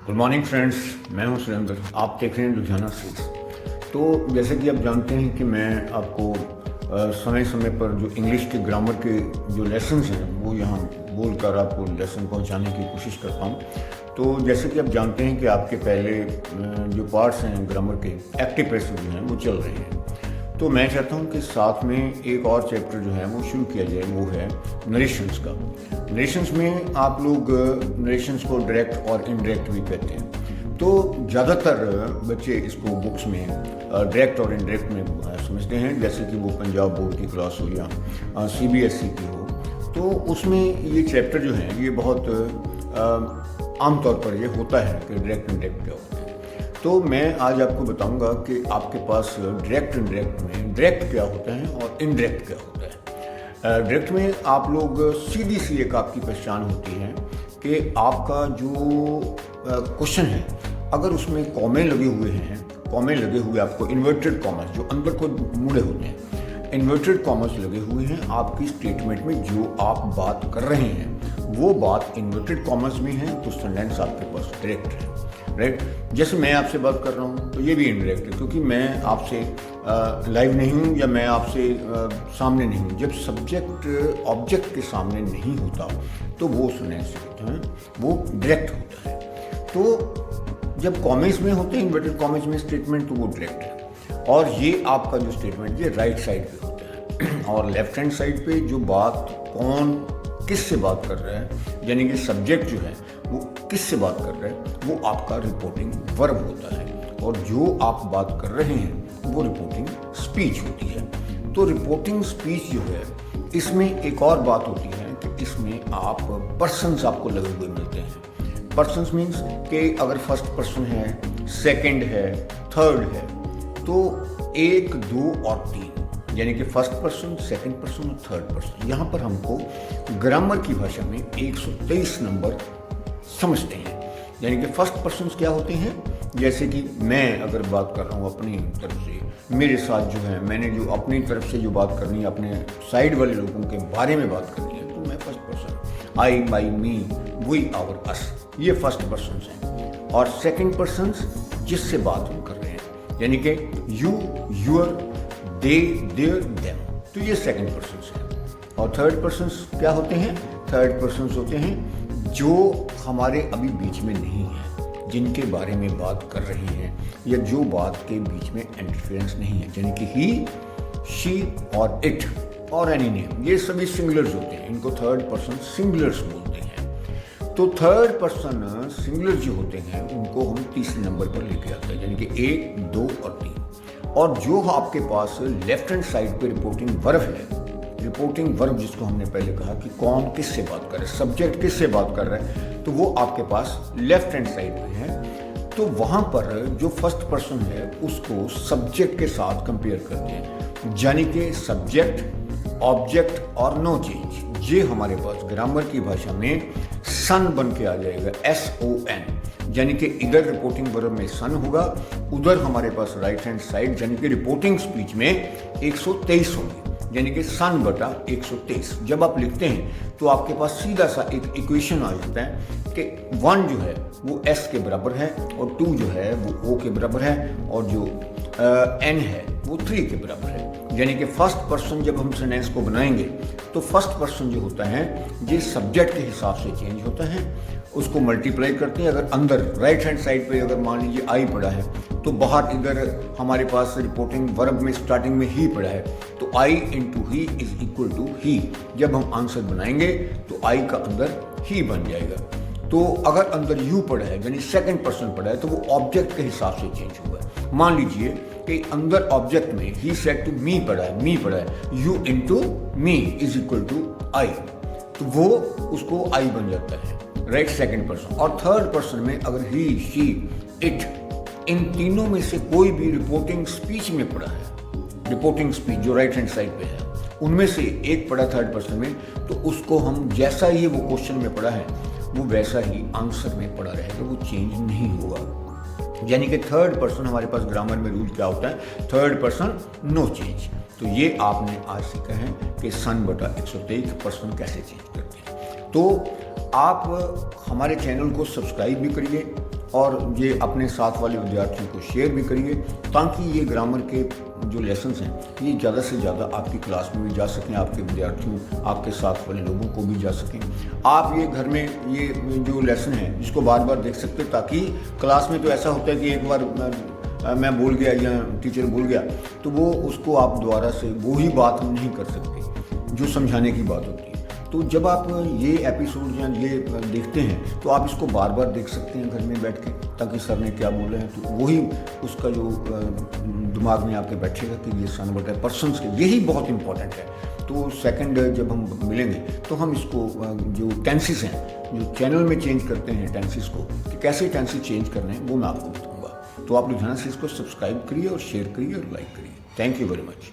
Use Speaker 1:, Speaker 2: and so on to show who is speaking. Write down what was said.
Speaker 1: Good morning friends, मैं हूं सुरेंद्र। आप देख रहे हैं लुधियाना सीड्स। तो जैसे कि आप जानते हैं कि मैं आपको समय समय पर जो इंग्लिश के ग्रामर के जो लेसन्स हैं वो यहाँ बोलकर आपको लेसन पहुँचाने की कोशिश करता हूँ। तो जैसे कि आप जानते हैं कि आपके पहले जो पार्ट्स हैं ग्रामर के एक्टिव पैसिव जो हैं वो चल रहे हैं। तो मैं चाहता हूँ कि साथ में एक और चैप्टर जो है वो शुरू किया जाए, वो है नरेशंस का। नरेशंस में आप लोग नरेशंस को डायरेक्ट और इनडायरेक्ट भी कहते हैं। तो ज़्यादातर बच्चे इसको बुक्स में डायरेक्ट और इनडायरेक्ट में समझते हैं, जैसे कि वो पंजाब बोर्ड की क्लास हो या CBSE की हो। तो उसमें ये चैप्टर जो है ये बहुत आमतौर पर ये होता है कि डायरेक्ट इनडायरेक्ट क्या होता है। तो मैं आज आपको बताऊंगा कि आपके पास डायरेक्ट इनडायरेक्ट में डायरेक्ट क्या होता है और इनडायरेक्ट क्या होता है। डायरेक्ट में आप लोग सीधी सी एक आपकी पहचान होती है कि आपका जो क्वेश्चन है, अगर उसमें कॉमे लगे हुए हैं, कॉमे लगे हुए आपको इन्वर्टेड कॉमर्स जो अंदर को मुड़े होते हैं, इन्वर्टेड कॉमर्स लगे हुए हैं आपकी स्टेटमेंट में, जो आप बात कर रहे हैं वो बात इन्वर्टेड कॉमर्स में है, तो सेंटेंस आपके पास डायरेक्ट है, राइट। जैसे मैं आपसे बात कर रहा हूँ तो ये भी इनडायरेक्ट है, क्योंकि मैं आपसे लाइव नहीं हूँ या मैं आपसे सामने नहीं हूँ। जब सब्जेक्ट ऑब्जेक्ट के सामने नहीं होता तो वो सेंटेंस होता है, वो डायरेक्ट होता है। तो जब कॉमेज में होते हैं, इन्वर्टेड कॉमेज में स्टेटमेंट, तो वो डायरेक्ट है। और ये आपका जो स्टेटमेंट ये राइट साइड पे होता है और लेफ्ट हैंड साइड पे जो बात कौन किससे बात कर रहा है, यानी कि सब्जेक्ट जो है वो किससे बात कर रहा है, वो आपका रिपोर्टिंग वर्ब होता है। और जो आप बात कर रहे हैं वो रिपोर्टिंग स्पीच होती है। तो रिपोर्टिंग स्पीच जो है इसमें एक और बात होती है कि इसमें आप पर्सन्स आपको लगे हुए मिलते हैं। पर्सन्स मीन्स कि अगर फर्स्ट पर्सन है, सेकंड है, थर्ड है, तो 1, 2 और 3, यानी कि फर्स्ट पर्सन, सेकंड पर्सन और थर्ड पर्सन। यहाँ पर हमको ग्रामर की भाषा में 123 नंबर समझते हैं। यानी कि फर्स्ट पर्सन क्या होते हैं, जैसे कि मैं अगर बात कर रहा हूँ अपनी तरफ से, मेरे साथ जो है मैंने जो अपनी तरफ से जो बात करनी है, अपने साइड वाले लोगों के बारे में बात करनी है, तो मैं first person, I, my, me, we, our, us, ये फर्स्ट पर्सन हैं। और सेकंड पर्सन जिससे बात हम कर रहे हैं, यानी कि you, your, they, their, them, तो ये सेकंड पर्सन हैं। और थर्ड पर्सन क्या होते हैं, थर्ड पर्सन होते हैं जो हमारे अभी बीच में नहीं है, जिनके बारे में बात कर रहे हैं या जो बात के बीच में इंटरफेरेंस नहीं है, यानी कि ही, शी और इट और एनी नेम, ये सभी सिंगुलर्स होते हैं। इनको थर्ड पर्सन सिंगुलर्स बोलते हैं। तो थर्ड पर्सन सिंगुलर जो होते हैं उनको हम तीसरे नंबर पर लेके आते हैं, यानी कि 1, 2 और 3। और जो आपके पास लेफ्ट हैंड साइड पे रिपोर्टिंग वर्ब है, रिपोर्टिंग वर्ब जिसको हमने पहले कहा कि कौन किससे बात कर रहा है, सब्जेक्ट किससे बात कर रहा है, तो वो आपके पास लेफ्ट हैंड साइड पे है। तो वहाँ पर जो फर्स्ट पर्सन है उसको सब्जेक्ट के साथ कंपेयर करते हैं, यानी कि सब्जेक्ट, ऑब्जेक्ट और नो चेंज। ये हमारे पास ग्रामर की भाषा में सन बन के आ जाएगा, SON, यानी कि इधर रिपोर्टिंग वर्ब में सन होगा, उधर हमारे पास राइट हैंड साइड यानी कि रिपोर्टिंग स्पीच में 123 होंगे, यानी कि सन बटा 123। जब आप लिखते हैं तो आपके पास सीधा सा एक इक्वेशन आ जाता है कि 1 जो है वो S के बराबर है और 2 जो है वो O के बराबर है और जो N है वो 3 के बराबर है। यानी कि फर्स्ट पर्सन जब हम सेंटेंस को बनाएंगे तो फर्स्ट पर्सन जो होता है ये सब्जेक्ट के हिसाब से चेंज होता है, उसको मल्टीप्लाई करते हैं। अगर अंदर राइट हैंड साइड पे अगर मान लीजिए आई पड़ा है तो बाहर इधर हमारे पास रिपोर्टिंग वर्ब में स्टार्टिंग में ही पड़ा है, तो I into he is equal to he. जब हम आंसर बनाएंगे तो आई का अंदर ही बन जाएगा। तो अगर अंदर यू पड़ा है यानी सेकंड पर्सन पड़ा है तो वो ऑब्जेक्ट के हिसाब से चेंज होगा। मान लीजिए कि अंदर ऑब्जेक्ट में ही सेड टू मी पड़ा है, मी पड़ा है, you into me is equal to I, तो वो उसको आई बन जाता है, राइट, सेकंड पर्सन। और थर्ड पर्सन में अगर ही, शी, इट, इन तीनों में से कोई भी रिपोर्टिंग स्पीच में पड़ा है, रिपोर्टिंग स्पीच जो राइट हैंड साइड पे है, उनमें से एक पड़ा थर्ड पर्सन में, तो उसको हम जैसा ही वो क्वेश्चन में पड़ा है वो वैसा ही आंसर में पड़ा रहेगा, वो चेंज नहीं होगा। यानी कि थर्ड पर्सन हमारे पास ग्रामर में रूल क्या होता है, थर्ड पर्सन नो चेंज। तो ये आपने आज सीखा है कि सन बटा 123 पर्सन कैसे चेंज करते हैं। तो आप हमारे चैनल को सब्सक्राइब भी करिए और ये अपने साथ वाले विद्यार्थियों को शेयर भी करिए, ताकि ये ग्रामर के जो लेसन्स हैं ये ज़्यादा से ज़्यादा आपकी क्लास में भी जा सकें, आपके विद्यार्थियों, आपके साथ वाले लोगों को भी जा सकें। आप ये घर में ये जो लेसन है इसको बार बार देख सकते हैं, ताकि क्लास में तो ऐसा होता है कि एक बार मैं भूल गया या टीचर भूल गया तो वो उसको आप दोबारा से वही बात हम नहीं कर सकते जो समझाने की बात होती है। तो जब आप ये एपिसोड या ये देखते हैं तो आप इसको बार बार देख सकते हैं घर में बैठ के, ताकि सर ने क्या बोले हैं तो वही उसका जो दिमाग में आपके बैठेगा कि ये सन वर्ड है, पर्सन्स के, यही बहुत इंपॉर्टेंट है। तो सेकंड जब हम मिलेंगे तो हम इसको जो टेंसेस हैं, जो चैनल में चेंज करते हैं टेंसेस को, कि कैसे टेंसेस चेंज करने हैं वो मैं आपको बताऊँगा। तो आप लुधियाना से इसको सब्सक्राइब करिए और शेयर करिए और लाइक करिए। Thank you very much.